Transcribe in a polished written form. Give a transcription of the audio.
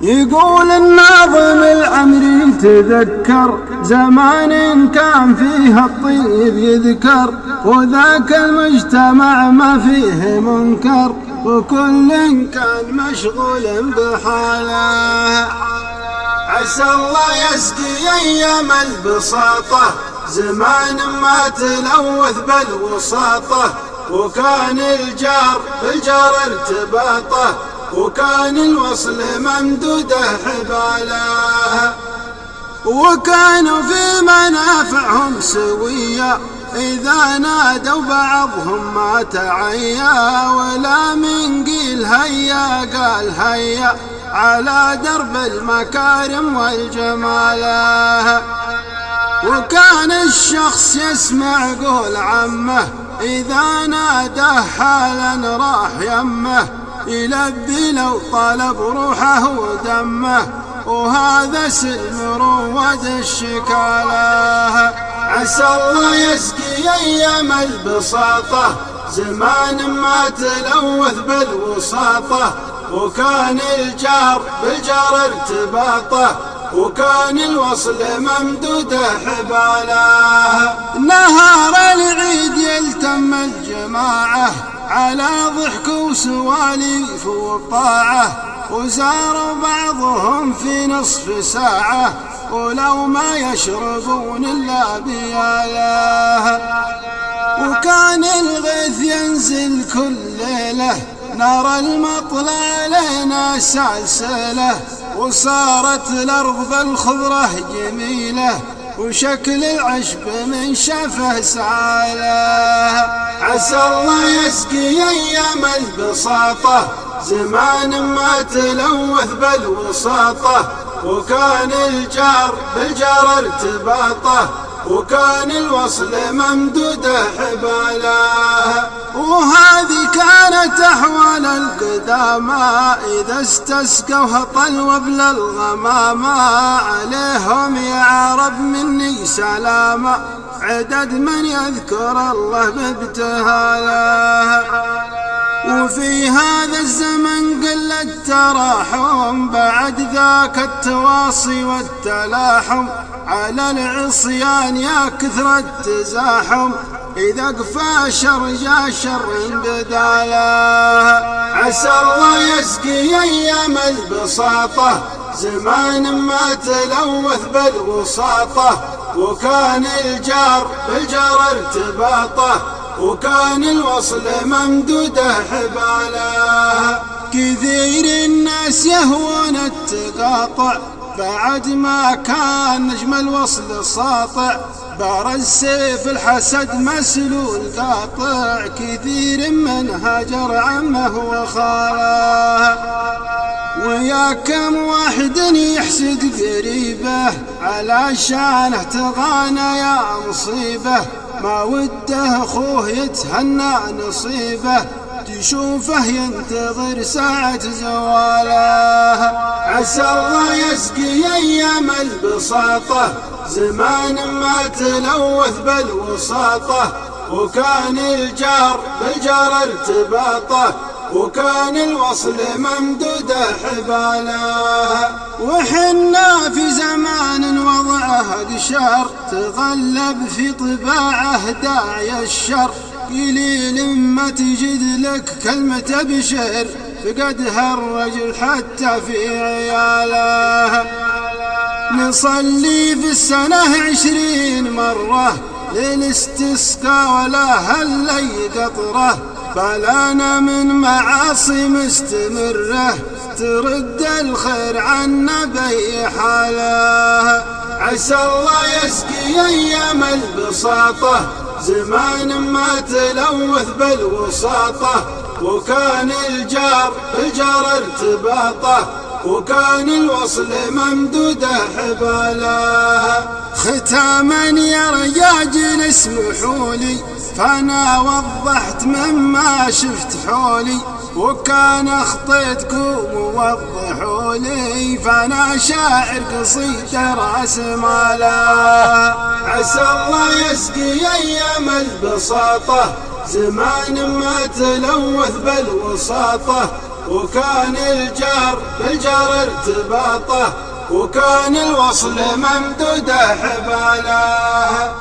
يقول الناظم العمري تذكر زمان كان فيه الطيب يذكر، وذاك المجتمع ما فيه منكر، وكل كان مشغول بحاله. عسى الله يسقي أيام البساطة زمان ما تلوث بالوساطة، وكان الجار بالجار ارتباطه، وكان الوصل ممدوده حباله، وكانوا في منافعهم سوية إذا نادوا بعضهم ما تعيا، ولا من قيل هيا قال هيا على درب المكارم والجماله، وكان الشخص يسمع قول عمه إذا ناداه حالا راح يمه، يلبي لو طلب روحه ودمه، وهذا سلم رواد الشكاله. عسى الله يسقي أيام البساطة زمان ما تلوث بالوساطة، وكان الجار بالجار ارتباطه، وكان الوصل ممدوده حباله. نهار العيد يلتم الجماعة على ضحك وسواليف وطاعة، وزاروا بعضهم في نصف ساعة ولو ما يشربون إلا بياله، وكان الغيث ينزل كل ليلة نرى المطلع لنا سلسلة، وصارت الأرض بالخضرة جميلة وشكل العشب من شفه ساله. عسى الله يسقي أيام البساطة زمان ما تلوث بالوساطة، وكان الجار بالجار ارتباطه، وكان الوصل ممدوده حباله، وهذه كانت أحوال القدامى إذا استسقوا طلوا بلا الغمامى، عليهم يا عرب مني سلامة عدد من يذكر الله بابتهاله. وفي هذا الزمن قل التراحم بعد ذاك التواصي والتلاحم، على العصيان يا كثر التزاحم إذا قفى شر جاء شر بداله. عسى الله يسقي أيام البساطة زمان ما تلوث بالوساطة، وكان الجار بالجار ارتباطه، وكان الوصل ممدوده حباله. كثير الناس يهوون التقاطع بعد ما كان نجم الوصل ساطع، بارز سيف الحسد مسلول قاطع، كثير من هجر عمه وخاله، ويا كم واحد يحسد قريبه على شانه تغانى يا مصيبه، ما وده اخوه يتهنى نصيبه تشوفه ينتظر ساعة زواله. عسى الله يسقي أيام البساطة زمان ما تلوث بالوساطة، وكان الجار بالجار ارتباطه، وكان الوصل ممدوده حباله. وحنا في زمان وضعه قشر تغلب في طباعه داعي الشر، قليل ما تجد لك كلمة بشر فقدها الرجل حتى في عياله. نصلي في السنة 20 مرة للاستسقاء ولا هلي قطرة، بلانا من معاصي مستمرة ترد الخير عنا بأي حاله. عسى الله يسقي أيام البساطة زمان ما تلوث بالوساطة، وكان الجار بالجار ارتباطه، وكان الوصل ممدوده حباله. ختاما يا رجاجل اسمحوا لي فأنا وضحت مما شفت حولي، وكان اخطيتكم ووضحوا لي فأنا شاعر قصيد راس ماله. عسى الله يسقي أيام البساطة زمان ما تلوث بالوساطة، وكان الجار بالجار ارتباطه، وكان الوصل ممدوده حباله.